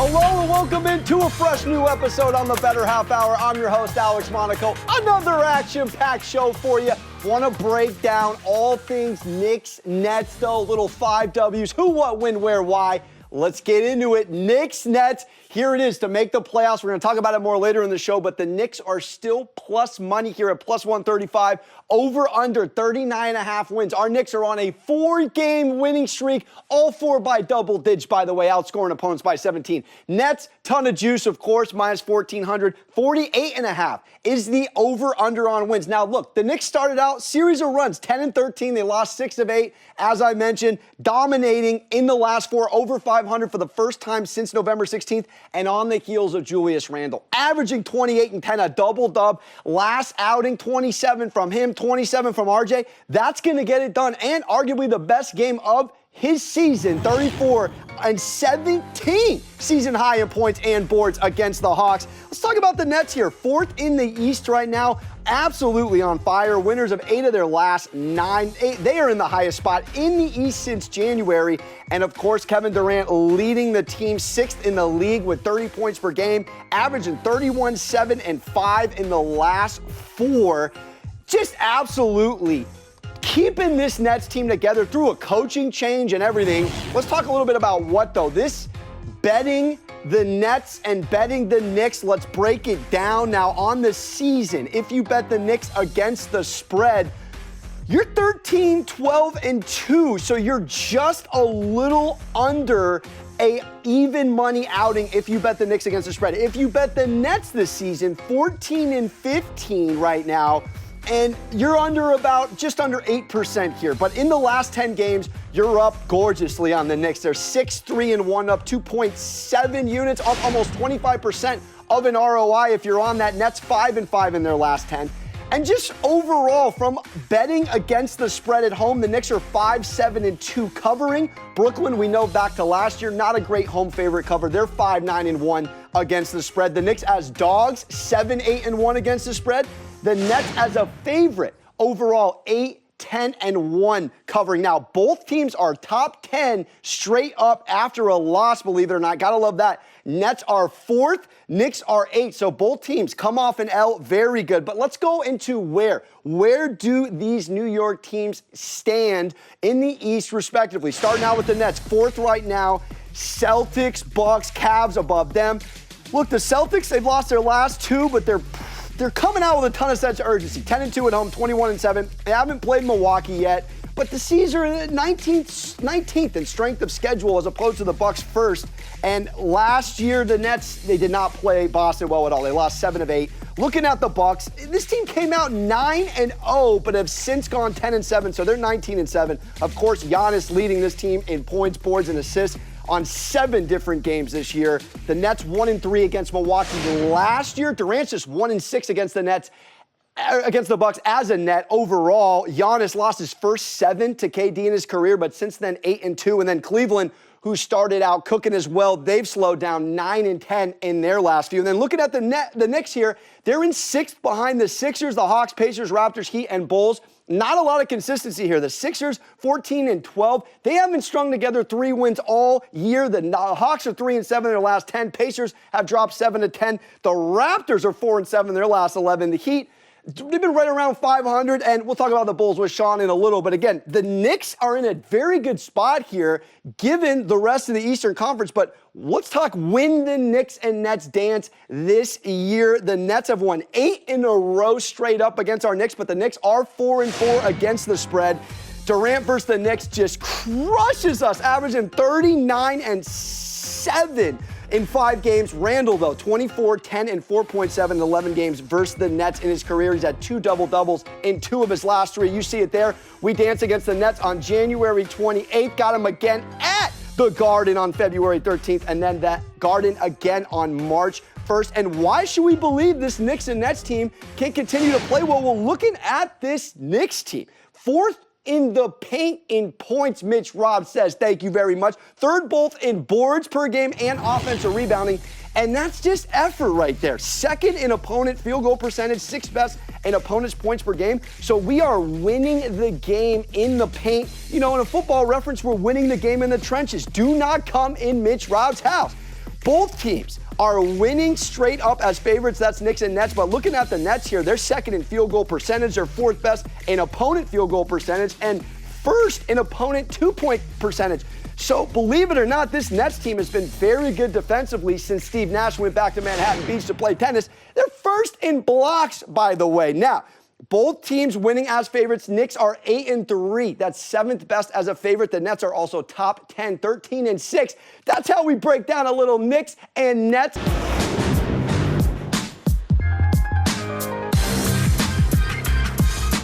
Hello and welcome into a fresh new episode on the Bettor Half Hour. I'm your host, Alex Monaco. Another action-packed show for you. Want to break down all things Knicks, Nets, though. Little 5 W's. Who, what, when, where, why. Let's get into it. Knicks, Nets. Here it is to make the playoffs. We're going to talk about it more later in the show, but the Knicks are still plus money here at plus 135. Over under 39.5 wins. Our Knicks are on a 4-game winning streak, all 4 by double digits, by the way, outscoring opponents by 17. Nets, ton of juice, of course, minus 1,400. 48.5 is the over-under on wins. Now, look, the Knicks started out series of runs, 10-13. They lost 6 of 8, as I mentioned, dominating in the last 4, over 500 for the first time since November 16th, and on the heels of Julius Randle. Averaging 28 and 10, a double-dub. Last outing, 27 from him, 27 from RJ. That's going to get it done, and arguably the best game of his season, 34 and 17 season high in points and boards against the Hawks. Let's talk about the Nets here. 4th in the East right now, absolutely on fire. Winners of 8 of their last 9. They are in the highest spot in the East since January. And of course, Kevin Durant leading the team 6th in the league with 30 points per game, averaging 31, 7, and 5 in the last 4. Just absolutely keeping this Nets team together through a coaching change and everything. Let's talk a little bit about what, though. This betting the Nets and betting the Knicks, let's break it down now on the season. If you bet the Knicks against the spread, you're 13, 12, and 2, so you're just a little under a even money outing if you bet the Knicks against the spread. If you bet the Nets this season, 14 and 15 right now, and you're under just under 8% here. But in the last 10 games, you're up gorgeously on the Knicks. They're 6-3-1, up 2.7 units, up almost 25% of an ROI if you're on that. Nets 5-5 in their last 10. And just overall, from betting against the spread at home, the Knicks are 5-7-2 covering. Brooklyn, we know back to last year, not a great home favorite cover. They're 5-9-1 against the spread. The Knicks as dogs, 7-8-1 against the spread. The Nets as a favorite, overall 8-10-1 covering. Now, both teams are top 10 straight up after a loss, believe it or not. Gotta love that. Nets are 4th, Knicks are 8th. So both teams come off an L, very good. But let's go into where. Where do these New York teams stand in the East, respectively? Starting out with the Nets, 4th right now. Celtics, Bucks, Cavs above them. Look, the Celtics, they've lost their last 2, but they're coming out with a ton of sense of urgency. 10-2 at home, 21-7. They haven't played Milwaukee yet, but the C's are 19th in strength of schedule as opposed to the Bucks first. And last year, the Nets, they did not play Boston well at all. They lost 7 of 8. Looking at the Bucks, this team came out 9-0, but have since gone 10-7, so they're 19-7. Of course, Giannis leading this team in points, boards, and assists on 7 different games this year. The Nets 1-3 against Milwaukee last year. Durant's just 1-6 against the Nets, against the Bucks as a net. Overall, Giannis lost his first 7 to KD in his career, but since then 8-2. And then Cleveland, who started out cooking as well, they've slowed down 9-10 in their last few. And then looking at the Knicks here, they're in 6th behind the Sixers, the Hawks, Pacers, Raptors, Heat, and Bulls. Not a lot of consistency here. The Sixers, 14-12. They haven't strung together 3 wins all year. The Hawks are 3-7 in their last 10. Pacers have dropped 7-10. The Raptors are 4-7 in their last 11. The Heat, they've been right around 500, and we'll talk about the Bulls with Sean in a little. But again, the Knicks are in a very good spot here, given the rest of the Eastern Conference. But let's talk when the Knicks and Nets dance this year. The Nets have won 8 in a row straight up against our Knicks, but the Knicks are 4-4 against the spread. Durant versus the Knicks just crushes us, averaging 39-7 in 5 games. Randle, though, 24, 10, and 4.7 in 11 games versus the Nets in his career. He's had 2 double-doubles in 2 of his last 3. You see it there. We dance against the Nets on January 28th. Got him again at the Garden on February 13th, and then that Garden again on March 1st. And why should we believe this Knicks and Nets team can continue to play well? Well, looking at this Knicks team, 4th in the paint in points, Mitch Robb says. Thank you very much. 3rd both in boards per game and offensive rebounding. And that's just effort right there. 2nd in opponent field goal percentage, 6th best in opponent's points per game. So we are winning the game in the paint. You know, in a football reference, we're winning the game in the trenches. Do not come in Mitch Robb's house. Both teams are winning straight up as favorites. That's Knicks and Nets. But looking at the Nets here, they're second in field goal percentage. They're fourth best in opponent field goal percentage and first in opponent two-point percentage. So believe it or not, this Nets team has been very good defensively since Steve Nash went back to Manhattan Beach to play tennis. They're first in blocks, by the way. Now, both teams winning as favorites. Knicks are 8-3. That's seventh best as a favorite. The Nets are also top 10, 13-6. That's how we break down a little Knicks and Nets.